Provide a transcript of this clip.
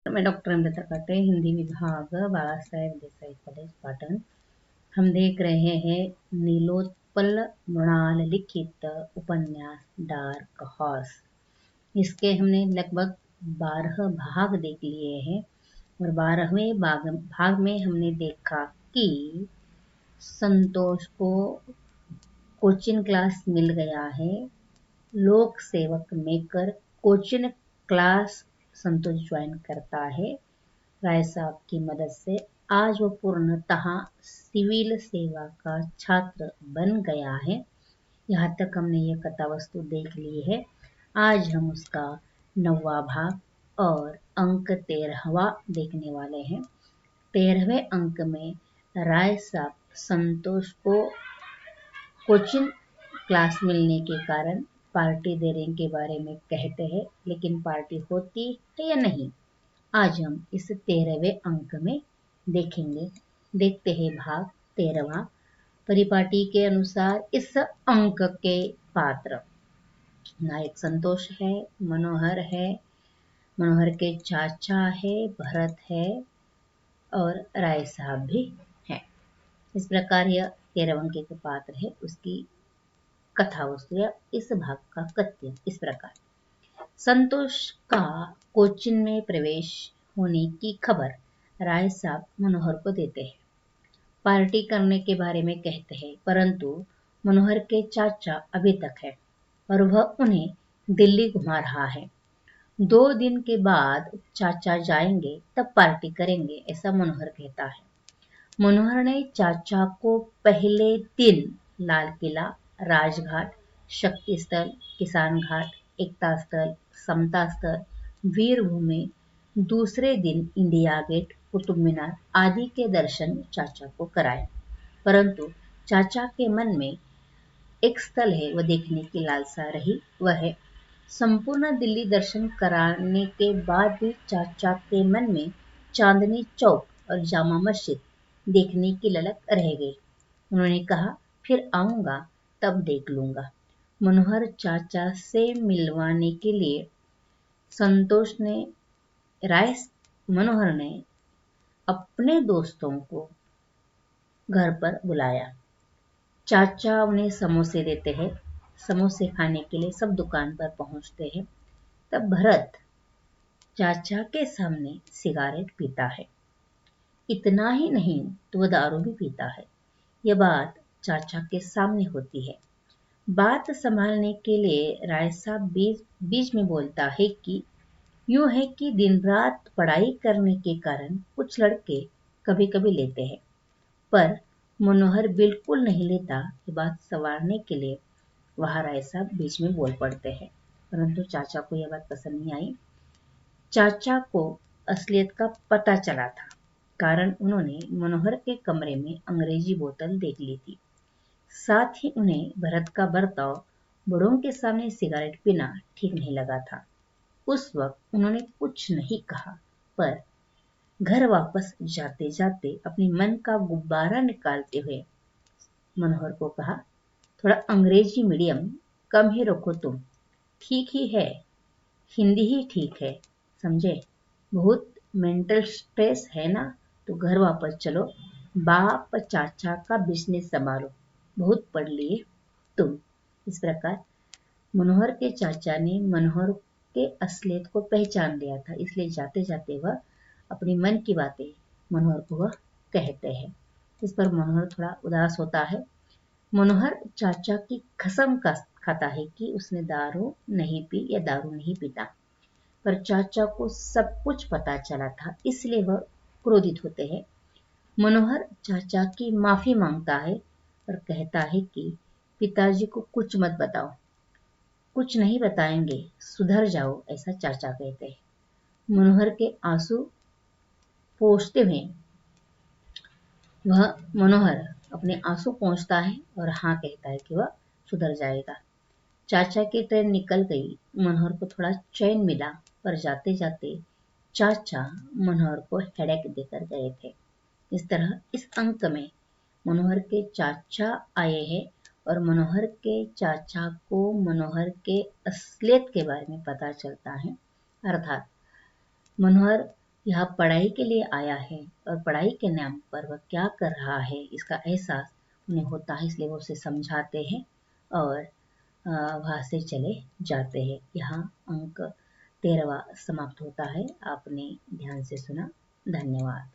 मैं डॉक्टर अमृता काटे, हिंदी विभाग, बाला साहेब देसाई कॉलेज, पाटन। हम देख रहे हैं नीलोत्पल मृणाल लिखित उपन्यास डार्क हॉर्स। इसके हमने लगभग 12 भाग देख लिए हैं और 12वें भाग में हमने देखा कि संतोष को कोचिंग क्लास मिल गया है। लोक सेवक मेकर कोचिंग क्लास संतोष ज्वाइन करता है राय साहब की मदद से। आज वो पूर्णतः सिविल सेवा का छात्र बन गया है। यहाँ तक हमने ये कथा वस्तु देख ली है। आज हम उसका 9वां भाग और अंक 13वां देखने वाले हैं। 13वें अंक में राय साहब संतोष को कोचिंग क्लास मिलने के कारण पार्टी देने के बारे में कहते हैं, लेकिन पार्टी होती है या नहीं, आज हम इस 13वें अंक में देखेंगे। देखते हैं भाग 13वां। परिपाटी के अनुसार इस अंक के पात्र नायक संतोष है, मनोहर है, मनोहर के चाचा है, भरत है और राय साहब भी है। इस प्रकार यह 13 अंक के पात्र है। उसकी कथा वस्तु या इस भाग का कथ्य इस प्रकार। संतोष का कोचिन में प्रवेश होने की खबर राय साहब मनोहर को देते हैं। पार्टी करने के बारे में कहते हैं, परंतु मनोहर के चाचा अभी तक है और वह उन्हें दिल्ली घुमा रहा है। 2 दिन के बाद चाचा जाएंगे तब पार्टी करेंगे, ऐसा मनोहर कहता है। मनोहर ने चाचा को पहले दिन लाल किला, राजघाट, शक्ति स्थल, किसान घाट, एकता स्थल, समता स्थल, वीर भूमि, दूसरे दिन इंडिया गेट, कुतुब मीनार आदि के दर्शन चाचा को कराए। परंतु चाचा के मन में एक स्थल है वह देखने की लालसा रही, वह है संपूर्ण दिल्ली दर्शन कराने के बाद भी चाचा के मन में चांदनी चौक और जामा मस्जिद देखने की ललक रह गई। उन्होंने कहा, फिर आऊंगा तब देख लूंगा। मनोहर चाचा से मिलवाने के लिए मनोहर ने अपने दोस्तों को घर पर बुलाया। चाचा उन्हें समोसे देते हैं। समोसे खाने के लिए सब दुकान पर पहुंचते हैं। तब भरत चाचा के सामने सिगारेट पीता है। इतना ही नहीं तो वह दारू भी पीता है। यह बात चाचा के सामने होती है। बात संभालने के लिए राय साहब बीच में बोलता है कि यूं है कि दिन रात पढ़ाई करने के कारण कुछ लड़के कभी कभी लेते हैं, पर मनोहर बिल्कुल नहीं लेता। ये बात संवारने के लिए वहां राय साहब बीच में बोल पड़ते हैं, परंतु चाचा को यह बात पसंद नहीं आई। चाचा को असलियत का पता चला था, कारण उन्होंने मनोहर के कमरे में अंग्रेजी बोतल देख ली थी। साथ ही उन्हें भरत का बर्ताव, बड़ों के सामने सिगारेट पीना ठीक नहीं लगा था। उस वक्त उन्होंने कुछ नहीं कहा, पर घर वापस जाते जाते अपने मन का गुब्बारा निकालते हुए मनोहर को कहा, थोड़ा अंग्रेजी मीडियम कम ही रखो तुम, ठीक ही है, हिंदी ही ठीक है, समझे। बहुत मेंटल स्ट्रेस है ना, तो घर वापस चलो, बाप चाचा का बिजनेस संभालो, बहुत पढ़ लिए तुम। इस प्रकार मनोहर के चाचा ने मनोहर के असलियत को पहचान लिया था, इसलिए जाते जाते वह अपनी मन की बातें मनोहर को वह कहते हैं। इस पर मनोहर थोड़ा उदास होता है। मनोहर चाचा की कसम खाता है कि उसने दारू नहीं पी या दारू नहीं पीता, पर चाचा को सब कुछ पता चला था, इसलिए वह क्रोधित होते हैं। मनोहर चाचा की माफी मांगता है और कहता है कि पिताजी को कुछ मत बताओ। कुछ नहीं बताएंगे, सुधर जाओ, ऐसा चाचा कहते हैं। मनोहर के आंसू पोंछते हुए मनोहर अपने आंसू पोंछता है और हाँ कहता है कि वह सुधर जाएगा। चाचा की ट्रेन निकल गई। मनोहर को थोड़ा चैन मिला, पर जाते जाते चाचा मनोहर को हेडेक देकर गए थे। इस तरह इस अंक में मनोहर के चाचा आए हैं और मनोहर के चाचा को मनोहर के असलियत के बारे में पता चलता है। अर्थात मनोहर यह पढ़ाई के लिए आया है और पढ़ाई के नाम पर वह क्या कर रहा है इसका एहसास उन्हें होता है, इसलिए वो उसे समझाते हैं और वहाँ से चले जाते हैं। यहाँ अंक 13वां समाप्त होता है। आपने ध्यान से सुना, धन्यवाद।